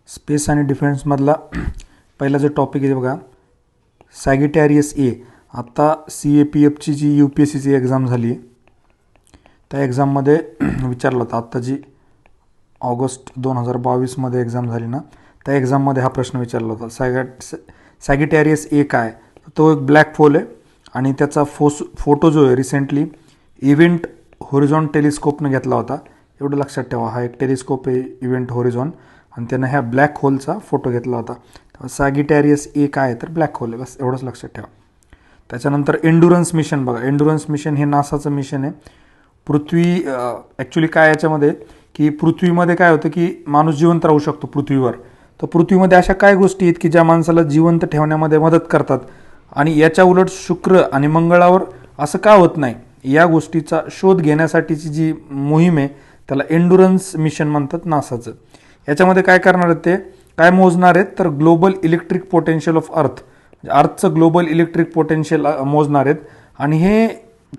Space आणि डिफेन्समधला पहिला जो टॉपिक आहे बघा, सॅगिटॅरियस ए. आत्ता CAPFची जी UPSCची एक्झाम झाली त्या एक्झाममध्ये विचारलं होतं. आत्ता जी ऑगस्ट 2022मध्ये एक्झाम झाली ना, त्या एक्झाममध्ये हा प्रश्न विचारला होता. सॅगिटॅरियस ए काय? तो एक ब्लॅक होल आहे आणि त्याचा फोटो जो आहे रिसेंटली इव्हेंट होरिझॉन टेलिस्कोपनं घेतला होता. एवढं लक्षात ठेवा, हा एक टेलिस्कोप आहे इव्हेंट होरिझॉन आणि त्यानं ह्या ब्लॅक होलचा फोटो घेतला होता. सॅगिटॅरियस ए काय तर ब्लॅक होल आहे, बस एवढंच लक्षात ठेवा. त्याच्यानंतर एंडुरन्स मिशन बघा. एंडुरन्स मिशन हे नासाचं मिशन आहे. पृथ्वी ॲक्च्युली काय याच्यामध्ये की पृथ्वीमध्ये काय होतं की माणूस जिवंत राहू शकतो पृथ्वीवर. तर पृथ्वीमध्ये अशा काय गोष्टी आहेत की ज्या माणसाला जिवंत ठेवण्यामध्ये मदत करतात आणि याच्या उलट शुक्र आणि मंगळावर असं का होत नाही, या गोष्टीचा शोध घेण्यासाठीची जी मोहीम आहे त्याला एंडुरन्स मिशन म्हणतात नासाचं. याच्यामध्ये काय करणार आहेत, ते काय मोजणार आहेत तर global electric potential of earth, अर्थचं global electric potential मोजणार आहेत. आणि हे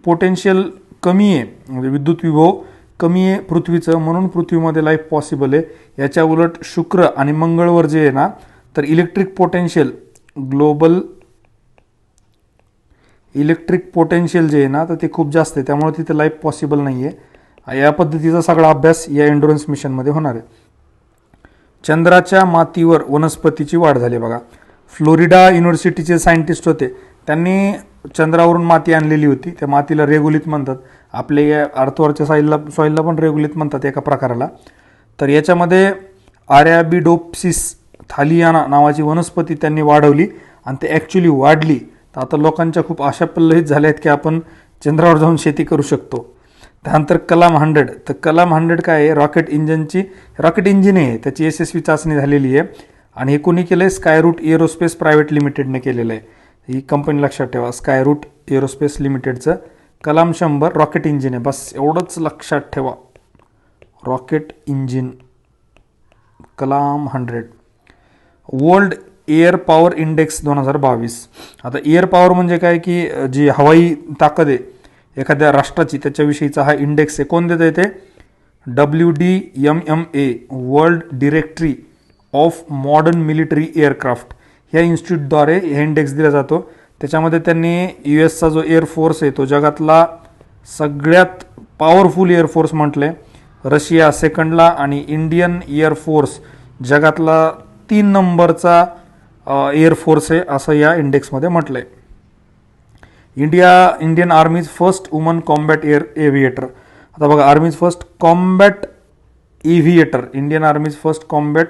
पोटेन्शियल कमी आहे, म्हणजे विद्युत विभव कमी आहे पृथ्वीचं, म्हणून पृथ्वीमध्ये लाईफ पॉसिबल आहे. याच्या उलट शुक्र आणि मंगळवर जे आहे ना तर electric potential global electric potential जे आहे ना तर ते खूप जास्त आहे, त्यामुळे तिथे लाईफ पॉसिबल नाही आहे. या पद्धतीचा सगळा अभ्यास या एंडुरन्स मिशनमध्ये होणार आहे. चंद्राच्या मातीवर वनस्पतीची वाढ झाली बघा. फ्लोरिडा युनिव्हर्सिटीचे सायंटिस्ट होते, त्यांनी चंद्रावरून माती आणलेली होती. त्या मातीला रेगुलित म्हणतात. आपले या अर्थवरच्या सॉईलला पण रेगुलित म्हणतात एका प्रकाराला. तर याच्यामध्ये अरॅबिडोप्सिस थालियाना नावाची वनस्पती त्यांनी वाढवली आणि ते ॲक्च्युली वाढली. तर आता लोकांच्या खूप आशा पल्लवित झाल्या आहेत की आपण चंद्रावर जाऊन शेती करू शकतो. त्यानंतर कलाम 100. तर कलाम 100 काय आहे, रॉकेट इंजिन आहे, त्याची यशस्वी चाचणी झालेली आहे. आणि हे कोणी केलं आहे, स्कायरूट एरोस्पेस प्रायव्हेट लिमिटेडने केलेलं आहे. ही कंपनी लक्षात ठेवा, स्कायरूट एरोस्पेस लिमिटेडचं कलाम 100 रॉकेट इंजिन आहे, बस एवढंच लक्षात ठेवा. Rocket engine Kalam 100. World air power index 2022. आता एअर पॉवर म्हणजे काय की जी हवाई ताकद आहे एखाद्या राष्ट्राची, त्याच्याविषयीचा हा इंडेक्स आहे. कोण देतं आहे ते? WDMMA world directory of modern military aircraft ह्या इन्स्टिट्यूटद्वारे हे इंडेक्स दिला जातो. त्याच्यामध्ये त्यांनी US जो एअरफोर्स आहे तो जगातला सगळ्यात पॉवरफुल एअरफोर्स म्हटलं आहे. रशिया सेकंडला आणि इंडियन एअरफोर्स जगातला 3 नंबरचा एअरफोर्स आहे असं या इंडेक्समध्ये म्हटलं आहे. Indian army's first woman combat aviator. आता बघा, army's first combat aviator, Indian army's first combat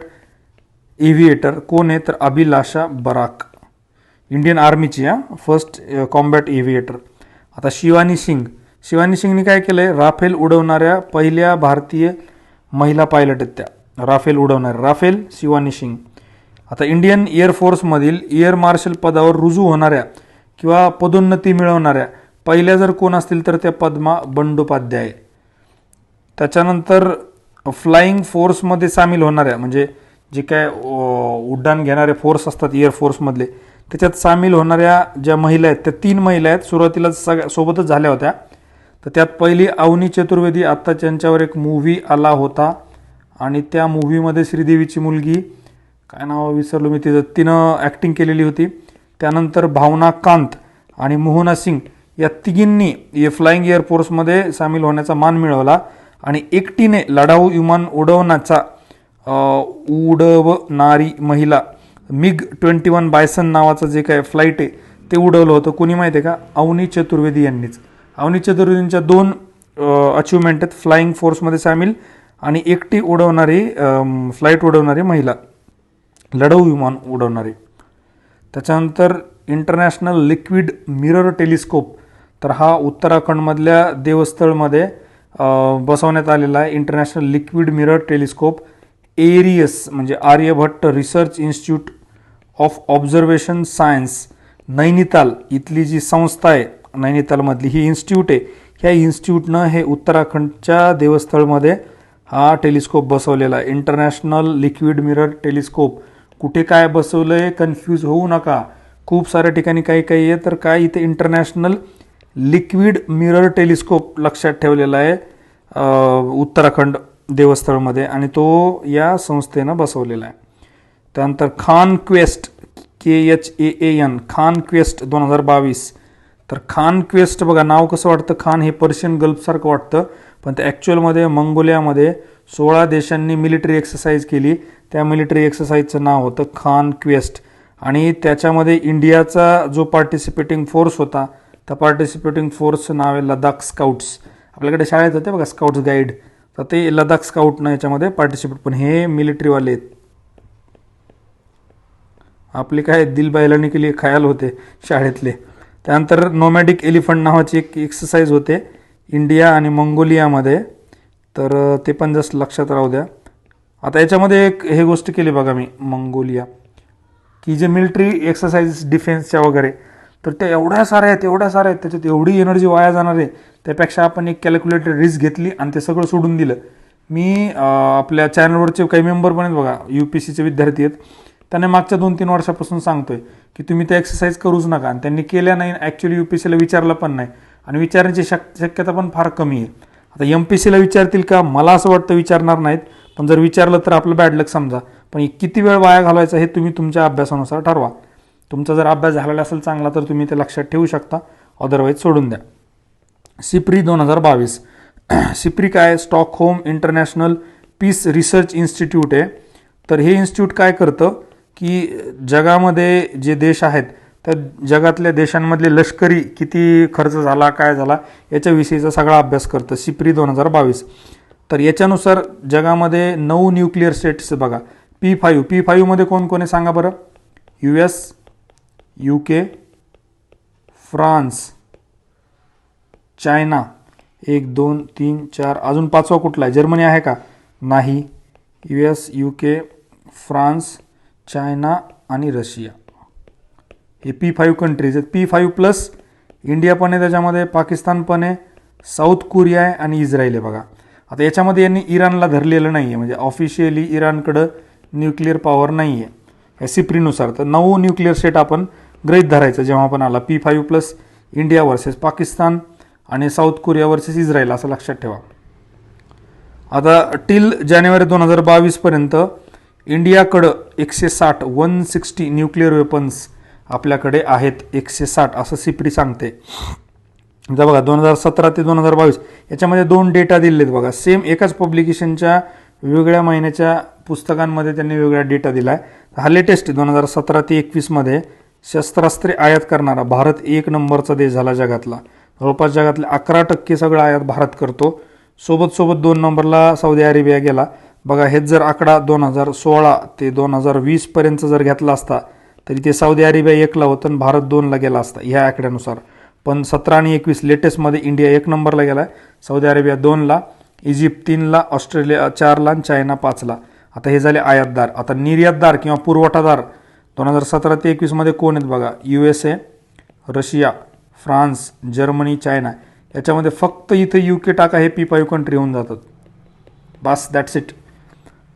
aviator कोण आहे तर अभिलाषा बराक, इंडियन आर्मीची फर्स्ट कॉम्बॅट एव्हिएटर. आता शिवानी सिंगने काय केलं आहे, राफेल उडवणाऱ्या पहिल्या भारतीय महिला पायलट आहेत त्या, राफेल उडवणाऱ्या, राफेल शिवानी सिंग. आता इंडियन एअरफोर्समधील एअर मार्शल पदावर रुजू होणाऱ्या किंवा पदोन्नती मिळवणाऱ्या पहिल्या जर कोण असतील तर त्या पद्मा बंडोपाध्याय. त्याच्यानंतर फ्लाईंग फोर्समध्ये सामील होणाऱ्या, म्हणजे जे काय उड्डाण घेणारे फोर्स असतात एअरफोर्समधले, त्याच्यात सामील होणाऱ्या ज्या महिला आहेत त्या 3 महिला आहेत. सुरुवातीला सोबतच झाल्या होत्या. तर त्यात पहिली अवनी चतुर्वेदी, आत्ता त्यांच्यावर एक मूव्ही आला होता आणि त्या मूव्हीमध्ये श्रीदेवीची मुलगी, काय नाव विसरलो मी तिनं ॲक्टिंग केलेली होती. त्यानंतर भावना कांत आणि मोहना सिंग या तिघींनी फ्लाईंग एअरफोर्समध्ये सामील होण्याचा मान मिळवला आणि एकटीने लढाऊ विमान उडवणारी महिला MiG-21 बायसन नावाचं जे काय फ्लाईट आहे ते उडवलं होतं. कोणी माहिती आहे का? अवनी चतुर्वेदी यांनीच. अवनी चतुर्वेदींच्या 2 अचिव्हमेंट आहेत, फ्लाईंग फोर्समध्ये सामील आणि एकटी उडवणारी फ्लाईट उडवणारी महिला, लढाऊ विमान उडवणारी. त्याच्यानंतर इंटरनॅशनल लिक्विड मिरर टेलिस्कोप, तर हा उत्तराखंडमधल्या देवस्थळमध्ये बसवण्यात आलेला आहे. International liquid mirror telescope ARIES म्हणजे Aryabhatta research institute of observation science Nainital इथली जी संस्था आहे, नैनितालमधली ही इन्स्टिट्यूट आहे. ह्या इन्स्टिट्यूटनं हे उत्तराखंडच्या देवस्थळमध्ये हा टेलिस्कोप बसवलेला आहे. International liquid mirror telescope. कुठे काय बसवलं आहे कन्फ्यूज होऊ नका, खूप साऱ्या ठिकाणी काही आहे. तर काय इथे इंटरनॅशनल लिक्विड मिरर टेलिस्कोप लक्षात ठेवलेला आहे उत्तराखंड देवस्थळमध्ये आणि तो या संस्थेनं बसवलेला आहे. त्यानंतर Khan quest KHAAN Khan quest 2022. तर खान क्वेस्ट बघा नाव कसं वाटतं, खान हे पर्शियन गल्फसारखं वाटतं, पण ते ॲक्च्युअलमध्ये मंगोलियामध्ये 16 देशांनी मिलिटरी एक्सरसाइज केली. त्या मिलिटरी एक्सरसाइजचं नाव होतं खान क्वेस्ट. आणि त्याच्यामध्ये इंडियाचा जो पार्टिसिपेटिंग फोर्स होता, त्या पार्टिसिपेटिंग फोर्सचं नाव आहे लडाख स्काउट्स. आपल्याकडे शाळेत होते बघा स्काउट्स गाईड, तर ते लडाख स्काउटनं याच्यामध्ये पार्टिसिपेट, पण हे मिलिटरीवाले आहेत. आपले काय दिल बैलांनी केली खयाल होते शाळेतले. त्यानंतर नोमॅडिक एलिफंट नावाची एक एक्सरसाइज होते इंडिया आणि मंगोलियामध्ये, तर ते पण जस्ट लक्षात राहू द्या. आता याच्यामध्ये एक हे गोष्ट केली बघा मी मंगोलिया, की जे मिलिटरी एक्सरसाइज डिफेन्सच्या वगैरे, तर त्या एवढ्या साऱ्या आहेत त्याच्यात एवढी एनर्जी वाया जाणार आहे, त्यापेक्षा आपण एक कॅल्क्युलेटेड रिस्क घेतली आणि ते सगळं सोडून दिलं. मी आपल्या चॅनलवरचे काही मेंबर पण आहेत बघा, UPSCचे विद्यार्थी आहेत, त्यांना मागच्या 2-3 वर्षापासून सांगतोय की तुम्ही ते एक्सरसाइज करूच नका, आणि त्यांनी केल्या नाही. ॲक्च्युली UPSCला विचारलं पण नाही, आणि विचारण्याची शक्यता पण फार कमी आहे. आता MPSCला विचारतील का, मला असं वाटतं विचारणार नाहीत, पण जर विचारलं तर आपलं बॅड लक समजा. पण किती वेळ वाया घालवायचा हे तुम्ही तुमच्या अभ्यासानुसार ठरवा. तुमचा जर अभ्यास झालेला असेल चांगला तर तुम्ही ते लक्षात ठेवू शकता, अदरवाईज सोडून द्या. SIPRI 2022. SIPRI काय, Stockholm International Peace Research Institute आहे. तर हे इन्स्टिट्यूट काय करतं की जगामध्ये जे देश आहेत त्या जगातल्या देशांमधले लष्करी किती खर्च झाला, काय झाला, याच्याविषयीचा सगळा अभ्यास करतं SIPRI 2022. तर याच्यानुसार जगामध्ये 9 न्यूक्लिअर स्टेट्स बघा. P5 मध्ये कोण कोण आहे सांगा बरं. US, UK, फ्रान्स, चायना, 1 2 3 4, अजून 5वा कुठला आहे, जर्मनी आहे का, नाही. US, UK, फ्रान्स, चायना आणि रशिया, हे P5 कंट्रीज आहेत. P5 प्लस इंडिया पण आहे त्याच्यामध्ये, पाकिस्तान पण आहे, साऊथ कोरिया आहे आणि इस्रायल आहे बघा. आता याच्यामध्ये यांनी इराणला धरलेलं नाही आहे, म्हणजे ऑफिशियली इराणकडं न्यूक्लिअर पॉवर नाही आहे या SIPRIनुसार. तर 9 न्यूक्लिअर स्टेट आपण गृहीत धरायचं जेव्हा पण आला. P5 plus India versus Pakistan आणि साऊथ कोरिया वर्सेस इस्रायल, असं लक्षात ठेवा. आता टिल जानेवारी 2022 पर्यंत इंडियाकडं 160 न्यूक्लिअर वेपन्स आपल्याकडे आहेत, 160 असं SIPRI सांगते. आता बघा 2017 ते 2022 याच्यामध्ये 2 डेटा दिलेत बघा. सेम एकाच पब्लिकेशनच्या वेगवेगळ्या महिन्याच्या पुस्तकांमध्ये त्यांनी वेगळा डेटा दिला आहे. हा लेटेस्ट 2017 ते 2021 मध्ये शस्त्रास्त्रे आयात करणारा भारत 1 नंबरचा देश झाला जगातला. जवळपास जगातले 11% सगळं आयात भारत करतो. सोबत 2 नंबरला सौदी अरेबिया गेला बघा. हेच जर आकडा 2016 ते 2020 पर्यंत जर घेतला असता तरी ते सौदी अरेबिया 1ला होतं आणि भारत 2ला गेला असता ह्या आकड्यानुसार. पण 17 आणि 21 लेटेस्टमध्ये इंडिया 1 नंबरला गेला, सौदी अरेबिया 2ला, इजिप्त 3ला, ऑस्ट्रेलिया 4ला आणि चायना 5ला. आता हे झाले आयातदार. आता निर्यातदार किंवा पुरवठादार 2017 ते 21 मध्ये कोण आहेत बघा. USA, Russia, France, Germany, China. याच्यामध्ये फक्त इथे UK टाका, हे P5 कंट्री होऊन जातात. बस दॅट्स इट.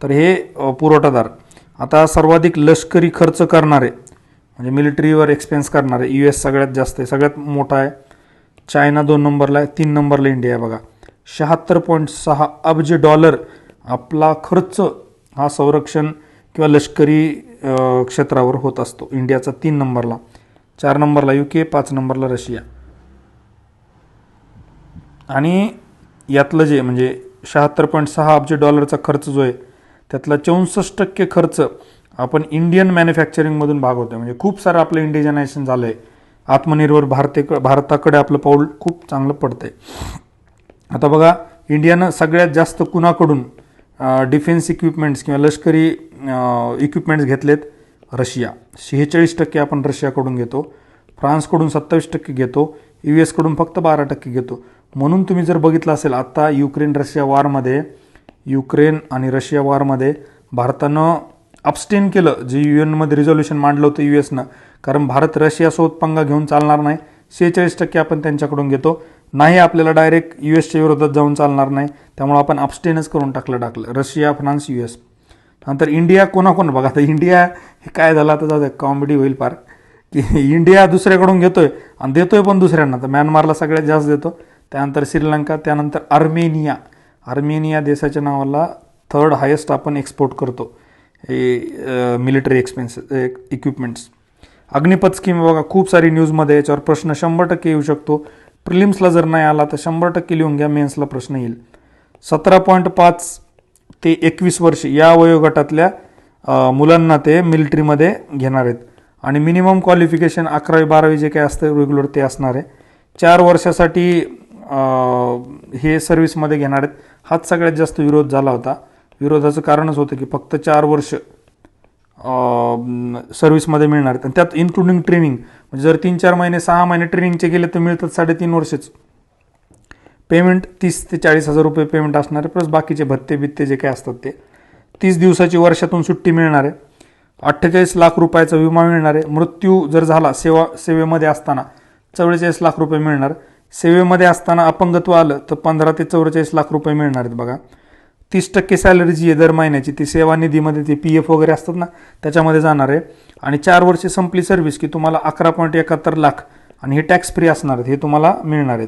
तर हे पुरवठादार. आता सर्वाधिक लष्करी खर्च करणारे म्हणजे मिलिटरीवर एक्सपेन्स करणारे US सगळ्यात जास्त आहे, सगळ्यात मोठा आहे. चायना 2 नंबरला आहे, 3 नंबरला इंडिया आहे बघा. 76.6 अब्ज डॉलर आपला खर्च हा संरक्षण किंवा लष्करी क्षेत्रावर होत असतो. इंडियाचा 3 नंबरला, 4 नंबरला UK, 5 नंबरला रशिया. आणि यातलं जे म्हणजे 76.6 अब्ज डॉलरचा खर्च जो आहे त्यातला 64% खर्च आपण इंडियन मॅन्युफॅक्चरिंगमधून भागवतोय. म्हणजे खूप सारं आपलं इंडिजनायझेशन झालं आहे. आत्मनिर्भर भारताकडे आपलं पाऊल खूप चांगलं पडतंय. आता बघा इंडियानं सगळ्यात जास्त कुणाकडून डिफेन्स इक्विपमेंट्स किंवा लष्करी इक्विपमेंट्स घेतलेत. रशिया 46% आपण रशियाकडून घेतो, फ्रान्सकडून 27% घेतो, US कडून फक्त 12% घेतो. म्हणून तुम्ही जर बघितलं असेल आता युक्रेन आणि रशिया वॉरमध्ये भारतानं अबस्टेन केलं, जे UN मध्ये रिझोल्युशन मांडलं होतं USनं, कारण भारत रशियासोबत पंगा घेऊन चालणार नाही. 46% आपण त्यांच्याकडून घेतो. नाही आपल्याला डायरेक्ट USच्या विरोधात जाऊन चालणार नाही, त्यामुळे आपण अबस्टेनच करून टाकलं रशिया, फ्रान्स, US. नंतर इंडिया कोणाकोण बघा. आता इंडिया हे काय झालं आता जाऊ कॉमेडी होईल फार, की इंडिया दुसऱ्याकडून घेतोय आणि देतोय पण दुसऱ्यांना. तर म्यानमारला सगळ्यात जास्त देतो, त्यानंतर श्रीलंका, त्यानंतर अर्मेनिया देशाच्या नावाला 3rd हायेस्ट आपण एक्सपोर्ट करतो. हे मिलिटरी इक्विपमेंट्स. अग्निपथ स्कीम बघा, खूप सारी न्यूजमध्ये याच्यावर प्रश्न 100% येऊ शकतो. प्रिलिम्सला जर नाही आला तर 100% लिहून घ्या, मेन्सला प्रश्न येईल. 17.5 ते 21 वर्ष या वयोगटातल्या मुलांना ते मिलिटरीमध्ये घेणार आहेत. आणि मिनिमम क्वालिफिकेशन 11वी-12वी जे काय असतं रेग्युलर ते असणार आहे. 4 वर्षासाठी हे सर्व्हिसमध्ये घेणार आहेत. हाच सगळ्यात जास्त विरोध झाला होता. विरोधाचं कारणच होतं की फक्त 4 वर्ष सर्व्हिसमध्ये मिळणार आहेत आणि त्यात इन्क्लुडिंग ट्रेनिंग. म्हणजे जर 3-4 महिने 6 महिने ट्रेनिंगचे गेले तर मिळतात 3.5 वर्षच. पेमेंट 30 ते 40 हजार रुपये पेमेंट असणार आहे, प्लस बाकीचे भत्ते बित्ते जे काय असतात ते. 30 दिवसाची वर्षातून सुट्टी मिळणार आहे. 48 लाख रुपयाचा विमा मिळणार आहे. मृत्यू जर झाला सेवेमध्ये असताना 44 लाख रुपये मिळणार. सेवेमध्ये असताना अपंगत्व आलं तर 15 ते 44 लाख रुपये मिळणार आहेत बघा. 30% सॅलरी जी आहे दर महिन्याची ती सेवा निधीमध्ये ते PF वगैरे असतात ना त्याच्यामध्ये जाणार आहे. आणि 4 वर्षे संपली सर्व्हिस की तुम्हाला 11.71 लाख आणि हे टॅक्स फ्री असणार आहेत, हे तुम्हाला मिळणार आहेत.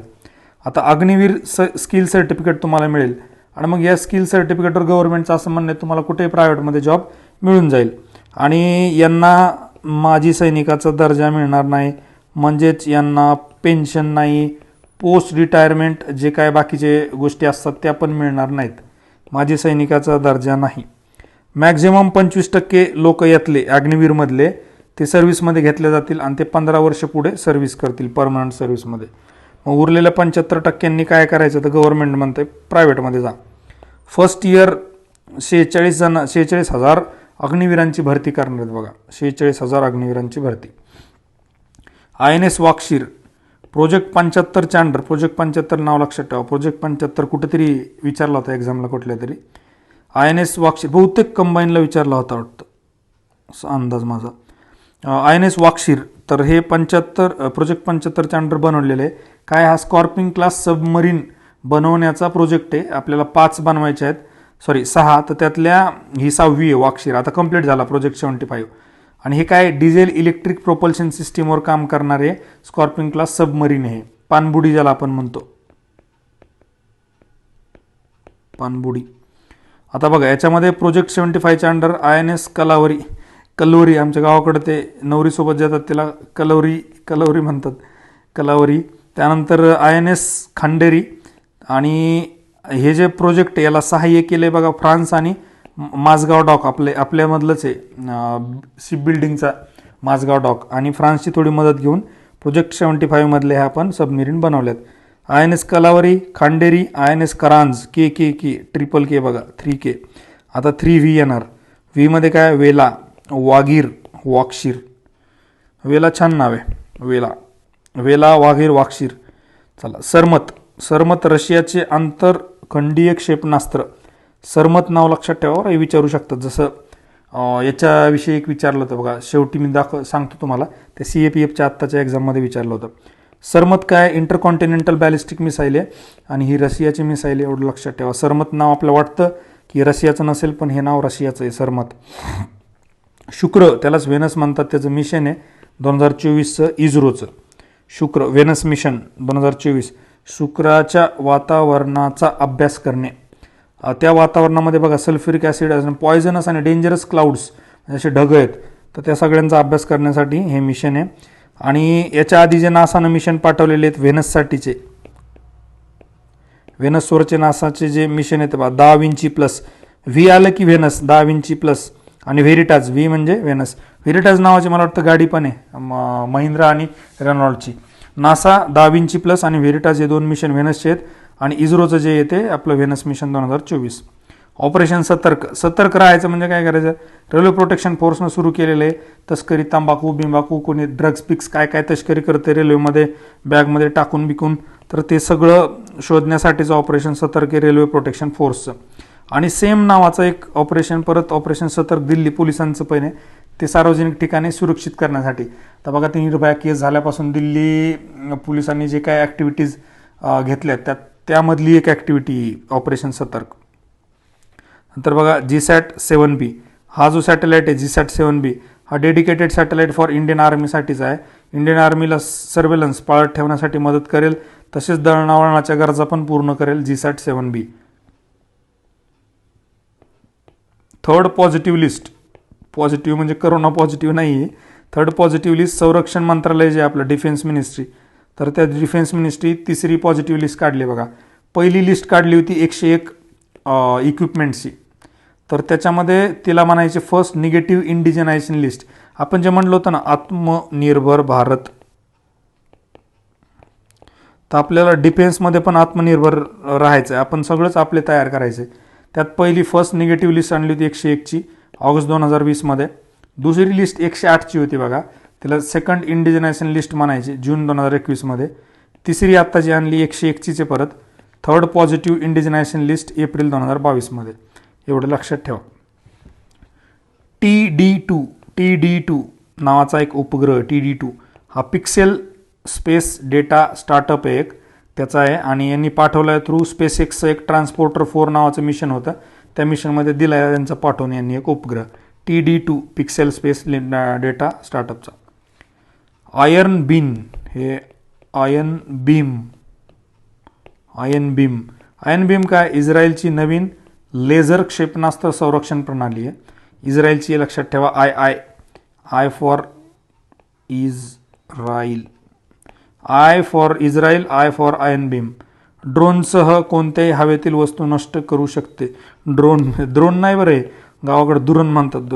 आता अग्निवीर स्किल सर्टिफिकेट तुम्हाला मिळेल आणि मग या स्किल सर्टिफिकेटवर गव्हर्नमेंटचं असं म्हणणं आहे तुम्हाला कुठेही प्रायव्हेटमध्ये जॉब मिळून जाईल. आणि यांना माजी सैनिकाचा दर्जा मिळणार नाही, म्हणजेच यांना पेन्शन नाही, पोस्ट रिटायरमेंट जे काय बाकीचे गोष्टी असतात त्या पण मिळणार नाहीत. माजी सैनिकाचा दर्जा नाही. मॅक्झिमम 25% लोक यातले अग्निवीरमधले ते सर्व्हिसमध्ये घेतले जातील आणि ते 15 वर्ष पुढे सर्व्हिस करतील परमनंट सर्व्हिसमध्ये. मग उरलेल्या 75%नी काय करायचं तर गव्हर्नमेंट म्हणते प्रायव्हेटमध्ये जा. फर्स्ट इयर 46,000 अग्निवीरांची भरती करणार आहेत बघा. 46,000 अग्निवीरांची भरती. INS वाक्षीर, प्रोजेक्ट 75 चांडर. प्रोजेक्ट 75 नाव लक्षात ठेवा. प्रोजेक्ट 75 कुठेतरी विचारला होता एक्झामला कुठल्या तरी. INS वाक्षीर बहुतेक कंबाईनला विचारला होता वाटतं, असा अंदाज माझा. INS वाक्षीर तर हे 75 प्रोजेक्ट 75 चांडर बनवलेले आहे. काय हा स्कॉर्पिन क्लास सबमरीन बनवण्याचा प्रोजेक्ट आहे. आपल्याला 5 बनवायचे आहेत, 6, तर त्यातल्या ही 6वी आहे वाक्षीर. आता कंप्लीट झाला प्रोजेक्ट 75. आणि हे काय डिझेल इलेक्ट्रिक प्रोपल्शन सिस्टीमवर काम करणारे स्कॉर्पिन क्लास सबमरीन आहे. पाणबुडी ज्याला आपण म्हणतो, पाणबुडी. आता बघा याच्यामध्ये प्रोजेक्ट 75च्या अंडर INS कलवरी, आमच्या गावाकडे ते नवरीसोबत जातात त्याला कलवरी म्हणतात, कलावरी. त्यानंतर INS खांडेरी. आणि हे जे प्रोजेक्ट याला सहाय्य केले बघा फ्रान्स आणि माझगाव डॉक, आपल्यामधलंच आहे शिप बिल्डिंगचा माझगाव डॉक. आणि फ्रान्सची थोडी मदत घेऊन प्रोजेक्ट 75 हे आपण सबमरीन बनवल्यात. INS Kalvari, Khanderi, INS करांज, triple के बघा 3K. आता 3V येणार. व्हीमध्ये काय वेला, वागीर, वाक्षीर. वेला छान नाव आहे, वेला वागीर वाक्षीर. चला सरमत रशियाचे आंतरखंडीय क्षेपणास्त्र. सरमत नाव लक्षात ठेवा, हे विचारू शकतात. जसं याच्याविषयी एक विचारलं होतं बघा, शेवटी मी सांगतो तुम्हाला, ते CAPFच्या आत्ताच्या एक्झाममध्ये विचारलं होतं. सरमत काय इंटरकॉन्टिनेंटल बॅलिस्टिक मिसाईल आहे आणि ही रशियाची मिसाईल आहे, एवढं लक्षात ठेवा. सरमत नाव आपल्याला वाटतं की रशियाचं नसेल, पण हे नाव रशियाचं आहे सरमत. शुक्र, त्यालाच व्हेनस म्हणतात, त्याचं मिशन आहे 2024चं इस्रोचं. शुक्र व्हेनस मिशन 2024. शुक्राच्या वातावरणाचा अभ्यास करणे. त्या वातावरणामध्ये बघा सल्फ्युरिक ॲसिड, पॉयझनस आणि डेंजरस क्लाउड्स असे ढग आहेत, तर त्या सगळ्यांचा अभ्यास करण्यासाठी हे मिशन आहे. आणि याच्या आधी जे नासानं मिशन पाठवलेले आहेत व्हेनससाठीचे, व्हेनसवरचे नासाचे जे मिशन आहेत बघा, दा विंची प्लस. व्ही आलं की व्हेनस, दा विंची प्लस. आणि व्हेरिटाज, व्ही म्हणजे व्हेनस. व्हेरिटाज नावाची मला वाटतं गाडी पण आहे महिंद्रा आणि रेनॉल्डची. नासा दा विंची प्लस आणि व्हेरिटाज हे 2 मिशन व्हेनसचे आहेत. आणि इस्रोचं जे येते आपलं व्हेनस मिशन 2024. ऑपरेशन सतर्क राहायचं म्हणजे काय करायचं, रेल्वे प्रोटेक्शन फोर्सनं सुरू केलेलं आहे. तस्करी, बिंबाकू, कोणी ड्रग्स पिक्स काय तस्करी करते रेल्वेमध्ये बॅगमध्ये टाकून बिकून, तर ते सगळं शोधण्यासाठीचं ऑपरेशन सतर्क आहे रेल्वे प्रोटेक्शन फोर्सचं. आणि सेम नावाचं एक ऑपरेशन परत ऑपरेशन सतर्क दिल्ली पोलिसांचं पण आहे, ते सार्वजनिक ठिकाणी सुरक्षित करण्यासाठी. तर बघा ती निर्भया केस झाल्यापासून दिल्ली पोलिसांनी जे काय ॲक्टिव्हिटीज घेतल्यात त्यामधली एक ॲक्टिव्हिटी ऑपरेशन सतर्क. नंतर बघा GSAT-7B, हा जो सॅटेलाईट आहे GSAT-7B हा डेडिकेटेड सॅटेलाईट फॉर इंडियन आर्मीसाठीच आहे. इंडियन आर्मीला सर्वेलन्स पाळत ठेवण्यासाठी मदत करेल, तसेच दळणवळणाच्या गरजा पण पूर्ण करेल GSAT-7B. Third positive list positive म्हणजे करोना पॉझिटिव्ह नाही आहे. थर्ड पॉझिटिव्ह लिस्ट संरक्षण मंत्रालय जे आपलं डिफेन्स मिनिस्ट्री, तर त्या डिफेन्स मिनिस्ट्री तिसरी पॉझिटिव्ह लिस्ट काढली बघा. पहिली लिस्ट काढली होती 101 इक्विपमेंट्सची, तर त्याच्यामध्ये तिला म्हणायचे फर्स्ट निगेटिव्ह इंडिजनायझेशन लिस्ट. आपण जे म्हणलो होतं ना आत्मनिर्भर भारत, तर आपल्याला डिफेन्समध्ये पण आत्मनिर्भर राहायचं आहे, आपण सगळंच आपले तयार करायचे. त्यात पहिली फर्स्ट निगेटिव्ह लिस्ट आणली होती 101ची ऑगस्ट 2020मध्ये. दुसरी लिस्ट 108ची होती बघा, तिला सेकंड इंडिजनायझेशन लिस्ट म्हणायची जून 2021मध्ये. तिसरी आत्ताची आणली 101ची परत, थर्ड पॉझिटिव्ह इंडिजनायझेशन लिस्ट एप्रिल 2022मध्ये. एवढं लक्षात ठेवा. TD2 नावाचा एक उपग्रह TD2 हा पिक्सेल स्पेस डेटा स्टार्टअप आहे एक, त्याचा आहे, आणि यांनी पाठवला आहे थ्रू स्पेस एक्सचं एक ट्रान्सपोर्टर 4 नावाचं मिशन होतं. त्या मिशनमध्ये दिला आहे त्यांचा पाठवून यांनी एक उपग्रह TD2 पिक्सेल स्पेस डेटा स्टार्टअपचा. आयर्न बीम काय, इस्रायलची नवीन लेझर क्षेपणास्त्र संरक्षण प्रणाली आहे. इस्रायलची लक्षात ठेवा, I for Israel, I for iron beam. ड्रोनसह कोणत्याही हवेतील वस्तू नष्ट करू शकते. ड्रोन नाही बरं, गावाकडे दुरण म्हणतात,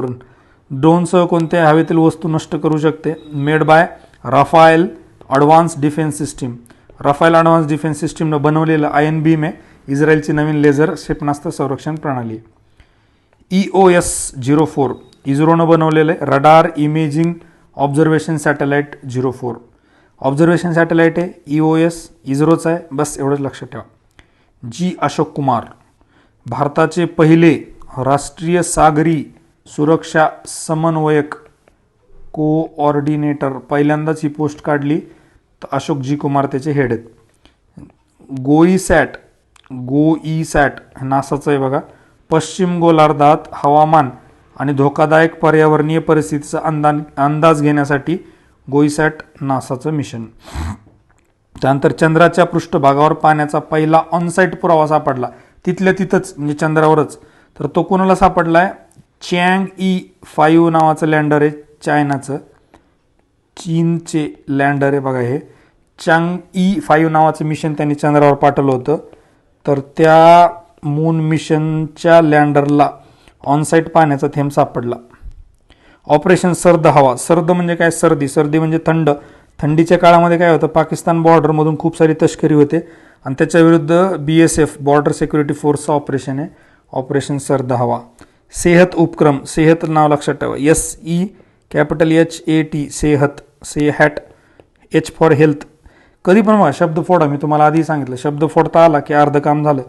ड्रोनसह कोणत्याही हवेतील वस्तू नष्ट करू शकते. Made by Rafael advance defence system. Rafael advance defence सिस्टीमनं बनवलेलं आयर्न बीम आहे इस्रायलची नवीन लेझर क्षेपणास्त्र संरक्षण प्रणाली. EOS-04 इस्रोनं बनवलेलं आहे radar imaging observation satellite 04. Observation satellite आहे, EOS इस्रोचं आहे, बस एवढंच लक्षात ठेवा. G. अशोक कुमार भारताचे पहिले राष्ट्रीय सागरी सुरक्षा समन्वयक कोऑर्डिनेटर, पहिल्यांदाच ही पोस्ट काढली, तर अशोक G. कुमार त्याचे हेड आहेत. गोईसॅट नासाचं आहे बघा, पश्चिम गोलार्धात हवामान आणि धोकादायक पर्यावरणीय परिस्थितीचा अंदाज घेण्यासाठी गोईसॅट नासाचं मिशन. त्यानंतर चंद्राच्या पृष्ठभागावर पाण्याचा पहिला ऑनसाईट पुरावा सापडला, तिथल्या तिथंच म्हणजे चंद्रावरच. तर तो कोणाला सापडला आहे, चँग-E5 नावाचं लँडर आहे, चायनाचं, चीनचे लँडर आहे बघा हे. चँग-E5 नावाचं मिशन त्यांनी चंद्रावर पाठवलं होतं. तर त्या मून मिशनच्या लँडरला ऑनसाईट पाण्याचा थेंब सापडला. ऑपरेशन सर्द हवा. सर्द म्हणजे काय, सर्दी म्हणजे थंड. थंडीच्या काळामध्ये काय होतं, पाकिस्तान बॉर्डरमधून खूप सारी तस्करी होते आणि त्याच्याविरुद्ध BSF बॉर्डर सिक्युरिटी फोर्सचं ऑपरेशन आहे, ऑपरेशन सर्द हवा. सेहत उपक्रम, सेहत नाव लक्षात ठेवा, SEHAT, सेहत, H फॉर हेल्थ. कधी पण बघा शब्द फोडा, मी तुम्हाला आधी सांगितलं शब्द फोडता आला की अर्ध काम झालं.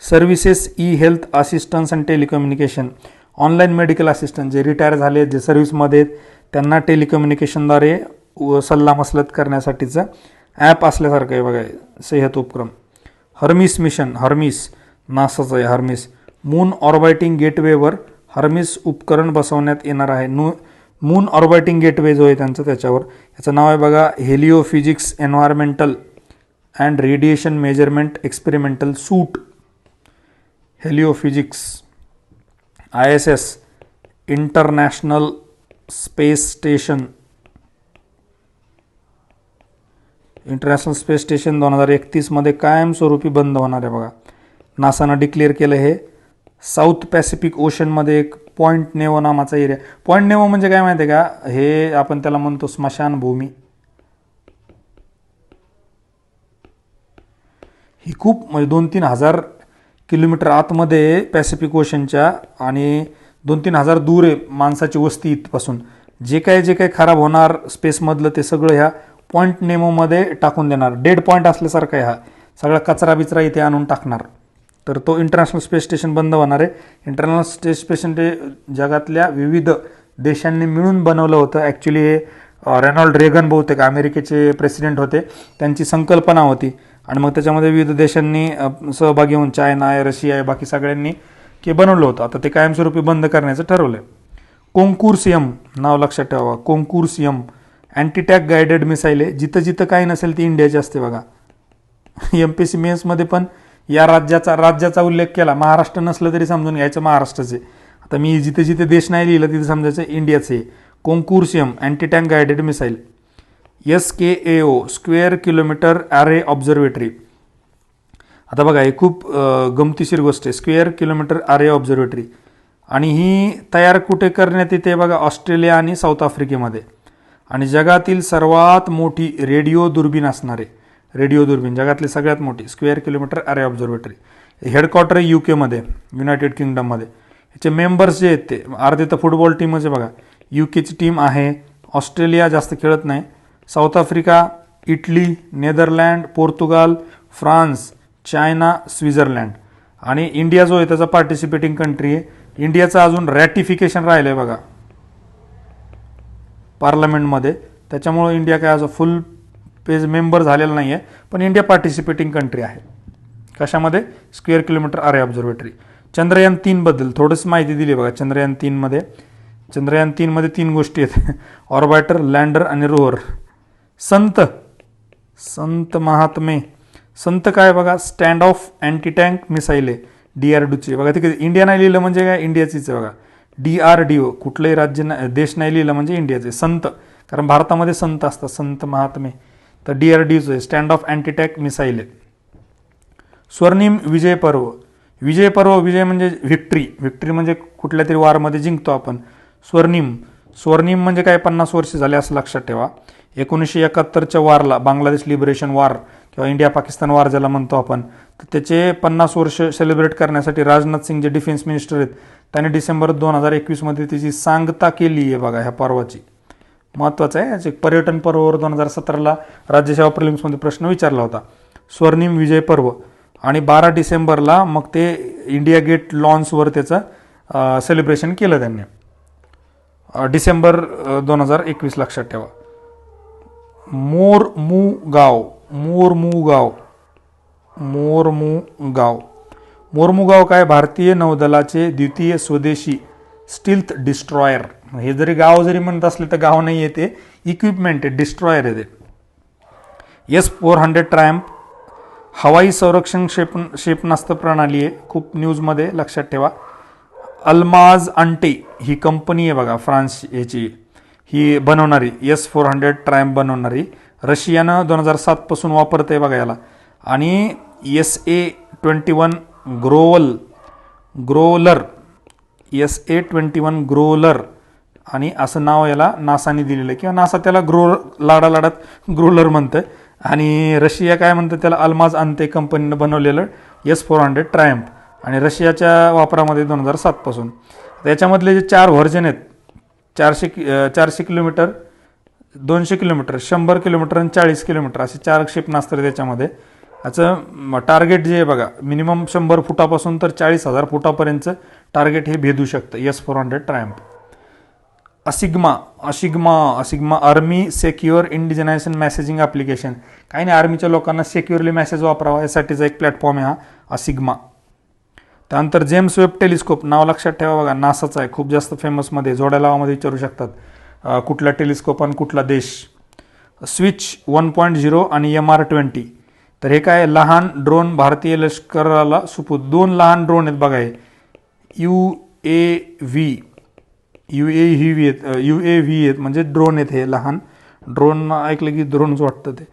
Services e health assistance and telecommunication, online medical assistant जे रिटायर झाले, जे सर्व्हिसमध्ये आहेत, त्यांना टेलिकम्युनिकेशनद्वारे सल्लामसलत करण्यासाठीचं ॲप असल्यासारखं आहे बघा सेहत उपक्रम. हर्मिस मिशन, हर्मिस नासाचं आहे हर्मिस. मून ऑर्बिटिंग गेटवेवर हर्मिस उपकरण बसवण्यात येणार आहे. मून ऑर्बिटिंग गेटवे जो आहे त्यांचं, त्याच्यावर याचं नाव आहे बघा heliophysics environmental and radiation measurement experimental suite. Heliophysics. ISS international space station, 2031मध्ये कायमस्वरूपी बंद होणार आहे बघा. नासानं डिक्लेअर केलं हे. साऊथ पॅसिफिक ओशनमध्ये एक पॉईंट नेवो नावाचा एरिया. पॉईंट नेवो म्हणजे काय माहिती आहे का, हे आपण त्याला म्हणतो स्मशानभूमी. ही खूप म्हणजे 2-3 हजार किलोमीटर आतमध्ये पॅसिफिक ओशनच्या, आणि 2-3 हजार दूर आहे माणसाची वस्ती इथपासून. जे काय खराब होणार स्पेसमधलं ते सगळं ह्या पॉईंट नेमोमध्ये टाकून देणार. डेड पॉईंट असल्यासारखा आहे हा, सगळा कचरा बिचरा इथे आणून टाकणार. तर तो इंटरनॅशनल स्पेस स्टेशन बंद होणार आहे. इंटरनॅशनल स्पेस स्टेशन ते जगातल्या विविध देशांनी मिळून बनवलं होतं. ॲक्च्युली हे रेनॉल्ड रेगन बहुतेक अमेरिकेचे प्रेसिडेंट होते, त्यांची संकल्पना होती, आणि मग त्याच्यामध्ये विविध देशांनी सहभागी होऊन, चायना आहे, रशिया आहे, बाकी सगळ्यांनी ते बनवलं होतं. आता ते कायमस्वरूपी बंद करण्याचं ठरवलं आहे. कोंकुर्सियम नाव लक्षात ठेवा, कोंकुर्सियम अँटीटॅक गायडेड मिसाईल आहे. जिथं जिथं काही नसेल ती इंडियाची असते बघा. MPSC मेन्समध्ये पण या राज्याचा उल्लेख केला, महाराष्ट्र नसलं तरी समजून घ्यायचं महाराष्ट्राचे. आता मी जिथे जिथे देश नाही लिहिलं तिथे समजायचं इंडियाचे. Konkurs M anti tank guided missile. SKAO square kilometre array observatory. आता बघा, हे खूप गमतीशीर गोष्ट आहे. स्क्वेअर किलोमीटर ॲरे ऑब्झर्वेटरी, आणि ही तयार कुठे करण्यात येते बघा, ऑस्ट्रेलिया आणि साऊथ आफ्रिकेमध्ये. आणि जगातील सर्वात मोठी रेडिओ दुर्बीण असणारे, रेडिओ दुर्बीण जगातली सगळ्यात मोठी square kilometre array observatory. Headquarter आहे UK युनायटेड किंगडममध्ये. याचे मेंबर्स जे आहेत ते अर्धे तर फुटबॉल टीमच आहे बघा. UKची टीम आहे, ऑस्ट्रेलिया जास्त खेळत नाही, south Africa, Italy, Netherland, Portugal, France, China, Switzerland, आणि इंडिया जो आहे त्याचा पार्टिसिपेटिंग कंट्री आहे. इंडियाचं अजून रॅटिफिकेशन राहिलं आहे बघा पार्लमेंटमध्ये, त्याच्यामुळं इंडिया काय आज फुल पेज मेंबर झालेला नाही आहे, पण इंडिया पार्टिसिपेटिंग कंट्री आहे. कशामध्ये? Square kilometre array observatory. Chandrayaan 3 बद्दल थोडीशी माहिती दिली बघा. चंद्रयान 3 मध्ये 3 गोष्टी आहेत, ऑर्बिटर, लँडर आणि रोवर. संत महात्मे. संत काय बघा, stand of anti tank missile आहे DRDOची. बघा तिकडे इंडिया नाही लिहिलं म्हणजे काय, इंडियाचीच आहे बघा. DRDO कुठलंही राज्य देश नाही लिहिलं म्हणजे इंडियाचे. संत, कारण भारतामध्ये संत असतात, संत महात्मे, तर DRDOचं आहे, stand of anti tank missile आहे. स्वर्णिम विजय पर्व. विजय म्हणजे व्हिक्ट्री म्हणजे कुठल्या तरी वारमध्ये जिंकतो आपण. स्वर्णिम म्हणजे काय, 50 वर्ष झाले असं लक्षात ठेवा. 1971च्या वारला, बांगलादेश लिबरेशन वार किंवा इंडिया पाकिस्तान वार ज्याला म्हणतो आपण, तर त्याचे 50 वर्ष सेलिब्रेट करण्यासाठी राजनाथ सिंग जे डिफेन्स मिनिस्टर आहेत त्यांनी डिसेंबर 2021मध्ये त्याची सांगता केली आहे बघा ह्या पर्वाची. महत्त्वाचं आहे. याचे पर्यटन पर्वावर 2017ला राज्यसेवा प्रिलिम्समध्ये प्रश्न विचारला होता. स्वर्णिम विजय पर्व. आणि 12 डिसेंबरला मग ते इंडिया गेट लॉन्सवर त्याचं सेलिब्रेशन केलं त्यांनी. डिसेंबर 2021 लक्षात ठेवा. मोरमुगाव काय, भारतीय नौदलाचे द्वितीय स्वदेशी स्टिल्थ डिस्ट्रॉयर. हे जरी गाव जरी म्हणत असले तर गाव नाही आहे, ते इक्विपमेंट आहे, डिस्ट्रॉयर आहे ते. S-400 ट्रायम्फ हवाई संरक्षण क्षेपणास्त्र प्रणाली आहे, खूप न्यूजमध्ये लक्षात ठेवा. अल्माज अंटे ही कंपनी आहे बघा फ्रान्स याची, ही बनवणारी S-400 ट्रायम्फ बनवणारी. रशियानं 2007 पासून वापरते बघा याला. आणि SA-21 ग्रोलर SA-21 ग्रोलर आणि असं नाव याला नासाने दिलेलं आहे, किंवा नासा त्याला लाडात ग्रोलर म्हणतं. आणि रशिया काय म्हणतं त्याला, अल्माज अंते कंपनीनं बनवलेलं S-400 ट्रायम्फ, आणि रशियाच्या वापरामध्ये 2007 पासून. त्याच्यामधले जे 4 व्हर्जन आहेत, 400 किलोमीटर, 200 किलोमीटर, 100 किलोमीटर आणि 40 किलोमीटर असे 4 क्षेपणास्त्र त्याच्यामध्ये. याचं टार्गेट जे आहे बघा, मिनिमम 100 फुटापासून तर 40,000 फुटापर्यंतचं टार्गेट हे भेदू शकतं S-400 Triumf. Asigma army secure indigenisation messaging application. काही नाही, आर्मीच्या लोकांना सेक्युअरली मेसेज वापरावा यासाठीचा एक प्लॅटफॉर्म आहे हा असिग्मा. त्यानंतर जेम्स वेब टेलिस्कोप, नाव लक्षात ठेवा बघा, नासाचं आहे, खूप जास्त फेमसमध्ये, जोड्या लावामध्ये विचारू शकतात कुठला टेलिस्कोप आणि कुठला देश. स्विच 1.0 आणि MR-20. तर हे काय, लहान ड्रोन भारतीय लष्कराला सुपूर्द. 2 लहान ड्रोन आहेत बघा, हे UAV आहेत म्हणजे ड्रोन आहेत. हे लहान ड्रोन ऐकलं की ड्रोनच वाटतं ते.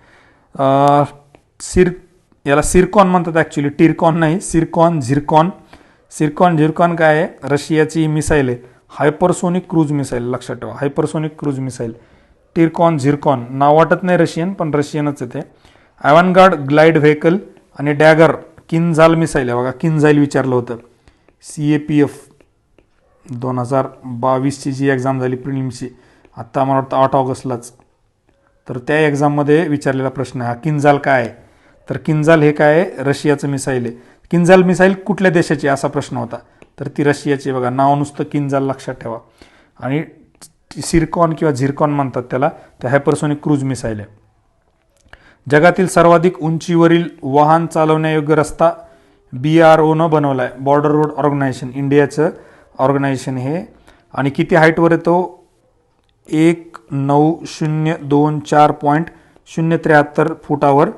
याला सिरकॉन म्हणतात ॲक्च्युली, टिरकॉन नाही, झिरकॉन काय आहे, रशियाची मिसाईल आहे, हायपरसोनिक क्रूज मिसाईल. लक्षात ठेवा, हायपरसोनिक क्रूज मिसाईल. झिरकॉन नाव वाटत नाही रशियन, पण रशियनच आहे ते. ॲव्हनगार्ड ग्लाइड व्हेकल आणि डॅगर किंझाल मिसाईल आहे बघा. किंझाईल विचारलं होतं. CAPF 2022ची जी एक्झाम झाली प्रिलिम्सची, आत्ता मला वाटतं 8 ऑगस्टलाच, तर त्या एक्झाममध्ये विचारलेला प्रश्न हा किंझाल काय आहे. तर किंझाल हे काय आहे, रशियाचं मिसाईल आहे. किंझाल मिसाईल कुठल्या देशाची असा प्रश्न होता, तर ती रशियाची बघा. नाव नुसतं किंझाल लक्षात ठेवा. आणि सिरकॉन किंवा झिरकॉन म्हणतात त्याला, ते हायपरसोनिक क्रूज मिसाईल आहे. जगातील सर्वाधिक उंचीवरील वाहन चालवण्यायोग्य रस्ता BROनं बनवला आहे, बॉर्डर रोड ऑर्गनायझेशन, इंडियाचं ऑर्गनायझेशन हे. आणि किती हाईटवर येतो, 19,024.073 फुटावर,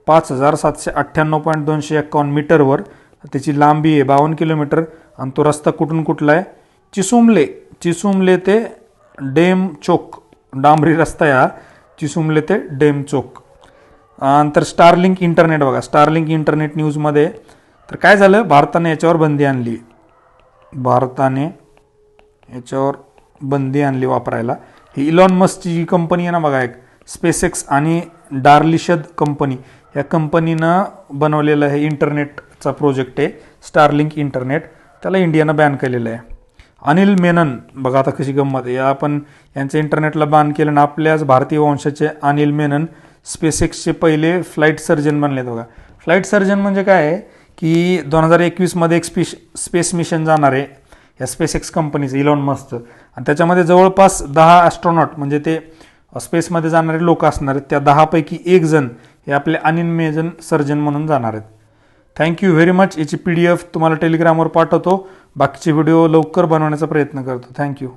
5,798.251 मीटरवर त्याची लांबी आहे, 52 किलोमीटर. आणि तो रस्ता कुठून कुठला आहे, चिसुमले ते डेम चौक, डांबरी रस्ता आहे हा, चिसुमले ते डेम चौक. नंतर स्टारलिंक इंटरनेट बघा, स्टारलिंक इंटरनेट न्यूजमध्ये तर काय झालं, भारताने याच्यावर बंदी आणली, वापरायला. ही इलॉन मस्कची जी कंपनी आहे ना बघा, एक स्पेसएक्स आणि डार्लिशद कंपनी, या कंपनीनं बनवलेलं हे इंटरनेटचा प्रोजेक्ट आहे स्टारलिंक इंटरनेट, त्याला इंडियानं बॅन केलेलं आहे. अनिल मेनन बघा आता कशी गंमत आहे, आपण यांचं इंटरनेटला बॅन केलं ना, आपल्याच भारतीय वंशाचे अनिल मेनन स्पेसएक्सचे पहिले फ्लाईट सर्जन बनलेत बघा. फ्लाईट सर्जन म्हणजे काय आहे की 2021मध्ये एक स्पेस मिशन जाणार आहे या स्पेसएक्स कंपनीचं, इलॉन मस्कचं, आणि त्याच्यामध्ये जवळपास 10 ॲस्ट्रॉनॉट म्हणजे ते स्पेसमध्ये जाणारे लोक असणार आहेत. त्या 10पैकी एक जण हे आपले अनिल मेनन सर्जन म्हणून जाणार आहेत. Thank you very much. याची PDF तुम्हाला टेलिग्रामवर पाठवतो. बाकीचे व्हिडिओ लवकर बनवण्याचा प्रयत्न करतो. थँक्यू.